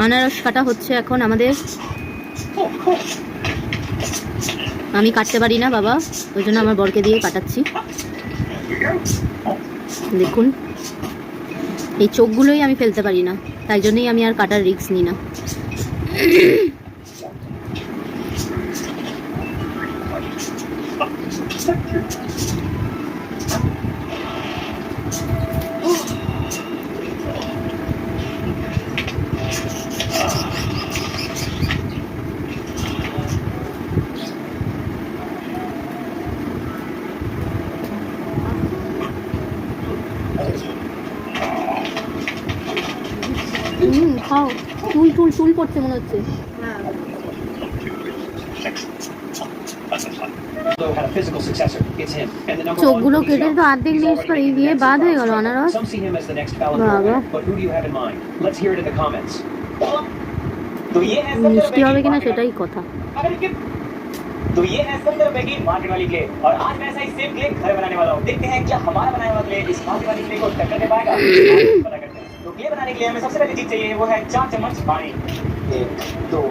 আনারস কাটা হচ্ছে এখন আমাদের। আমি কাটতে পারি না বাবা, ওই জন্য আমার বরকে দিয়ে কাটাচ্ছি। দেখুন এই চোখগুলোই আমি ফেলতে পারি না, তাই জন্যই আমি আর কাটার রিস্ক নিই না। খাও, চুল চুল চুল পড়ছে মনে হচ্ছে। চোখগুলো কেটে তো অর্ধেক জিনিস করে দিয়ে বাদ হয়ে গেল আনারস। মিষ্টি হবে কিনা সেটাই কথা। तो ये है 70 रुपए की मार्केट वाली क्ले और आज मैं ऐसा ही सेम क्ले घर बनाने वाला हूँ। देखते हैं क्या हमारा बनाया हुआ क्ले इस मार्केट वाली क्ले को टक्कर दे पाएगा। पता करते हैं। तो क्ले बनाने के लिए हमें सबसे पहली चीज चाहिए वो है 4 चम्मच पानी। 1 2